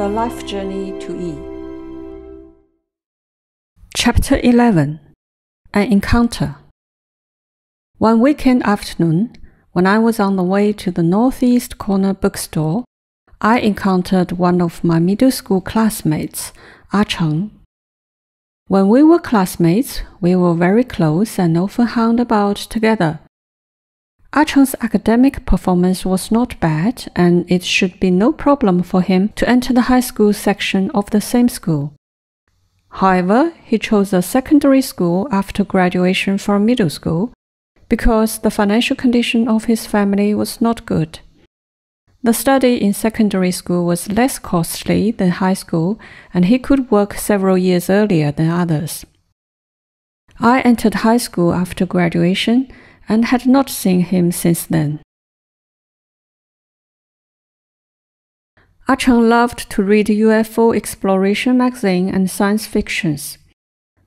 The Life Journey to Yi. Chapter 11. An Encounter. One weekend afternoon, when I was on the way to the Northeast Corner Bookstore, I encountered one of my middle school classmates, Acheng. When we were classmates, we were very close and often hung about together. Acheng's academic performance was not bad, and it should be no problem for him to enter the high school section of the same school. However, he chose a secondary school after graduation from middle school because the financial condition of his family was not good. The study in secondary school was less costly than high school, and he could work several years earlier than others. I entered high school after graduation and had not seen him since then. Acheng loved to read UFO Exploration magazine and science fictions.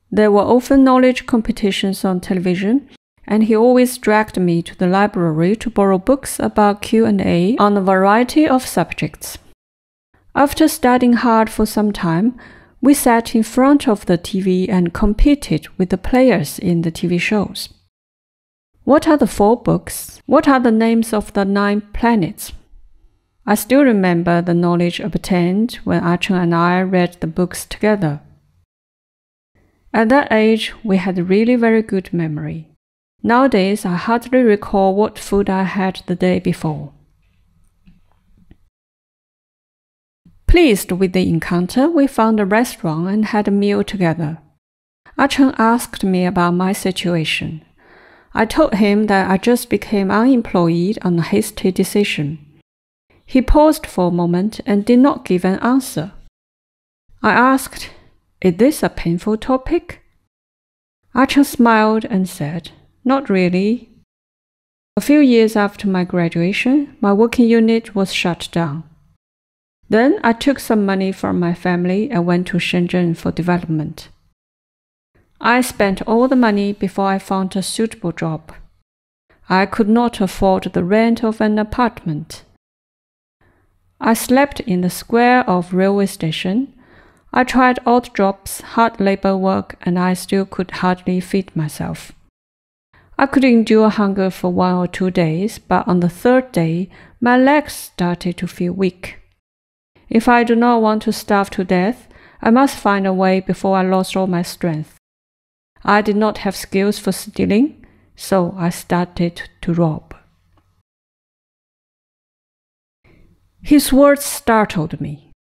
There were often knowledge competitions on television, and he always dragged me to the library to borrow books about Q&A on a variety of subjects. After studying hard for some time, we sat in front of the TV and competed with the players in the TV shows. What are the 4 books? What are the names of the 9 planets? I still remember the knowledge obtained when Acheng and I read the books together. At that age, we had really very good memory. Nowadays, I hardly recall what food I had the day before. Pleased with the encounter, we found a restaurant and had a meal together. Acheng asked me about my situation. I told him that I just became unemployed on a hasty decision. He paused for a moment and did not give an answer. I asked, "Is this a painful topic?" Acheng smiled and said, "Not really. A few years after my graduation, my working unit was shut down. Then I took some money from my family and went to Shenzhen for development. I spent all the money before I found a suitable job. I could not afford the rent of an apartment. I slept in the square of railway station. I tried odd jobs, hard labor work, and I still could hardly feed myself. I could endure hunger for 1 or 2 days, but on the 3rd day, my legs started to feel weak. If I do not want to starve to death, I must find a way before I lost all my strength. I did not have skills for stealing, so I started to rob." His words startled me.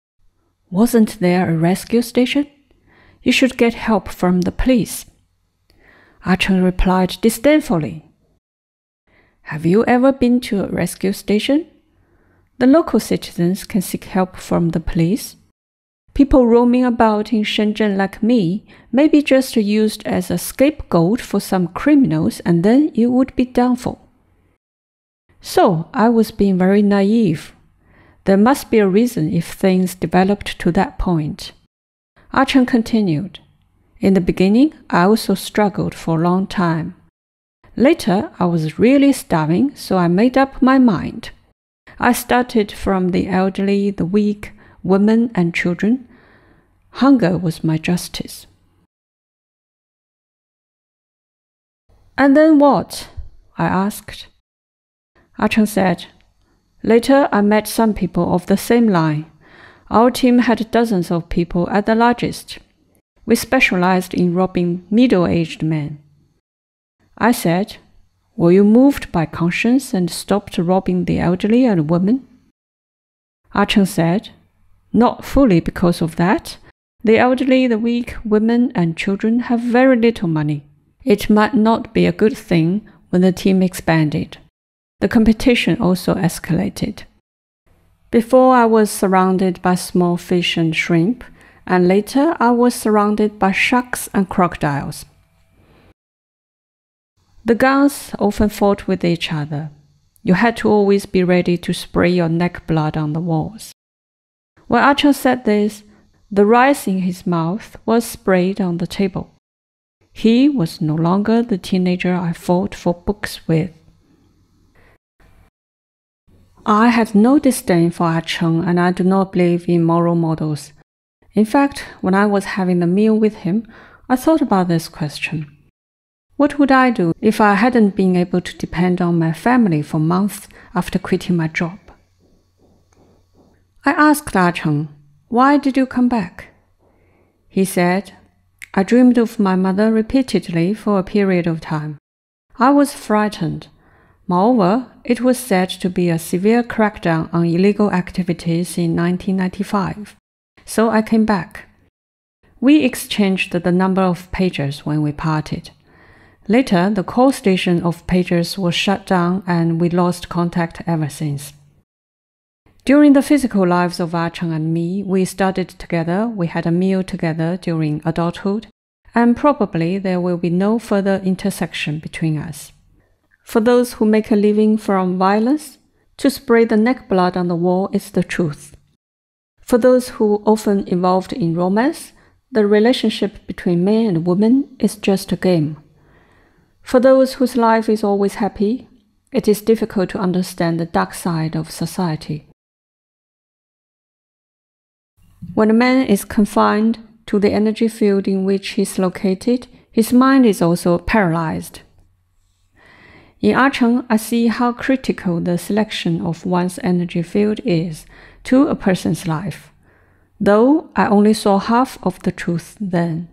"Wasn't there a rescue station? You should get help from the police." Acheng replied disdainfully, "Have you ever been to a rescue station? The local citizens can seek help from the police. People roaming about in Shenzhen like me may be just used as a scapegoat for some criminals, and then you would be done for." So I was being very naive. There must be a reason if things developed to that point. Acheng continued, "In the beginning, I also struggled for a long time. Later, I was really starving, so I made up my mind. I started from the elderly, the weak, women and children. Hunger was my justice." "And then what?" I asked. Acheng said, "Later I met some people of the same line. Our team had dozens of people at the largest. We specialized in robbing middle-aged men." I said, "Were you moved by conscience and stopped robbing the elderly and women?" Acheng said, "Not fully because of that. The elderly, the weak, women and children have very little money. It might not be a good thing when the team expanded. The competition also escalated. Before I was surrounded by small fish and shrimp, and later I was surrounded by sharks and crocodiles. The guns often fought with each other. You had to always be ready to spray your neck blood on the walls." When Acheng said this, the rice in his mouth was sprayed on the table. He was no longer the teenager I fought for books with. I had no disdain for Acheng, and I do not believe in moral models. In fact, when I was having the meal with him, I thought about this question. What would I do if I hadn't been able to depend on my family for months after quitting my job? I asked Acheng, "Why did you come back?" He said, "I dreamed of my mother repeatedly for a period of time. I was frightened. Moreover, it was said to be a severe crackdown on illegal activities in 1995. So I came back." We exchanged the number of pagers when we parted. Later, the call station of pagers was shut down and we lost contact ever since. During the physical lives of Acheng and me, we studied together, we had a meal together during adulthood, and probably there will be no further intersection between us. For those who make a living from violence, to spray the neck blood on the wall is the truth. For those who often involved in romance, the relationship between man and woman is just a game. For those whose life is always happy, it is difficult to understand the dark side of society. When a man is confined to the energy field in which he is located, his mind is also paralyzed. In Acheng, I see how critical the selection of one's energy field is to a person's life, though I only saw half of the truth then.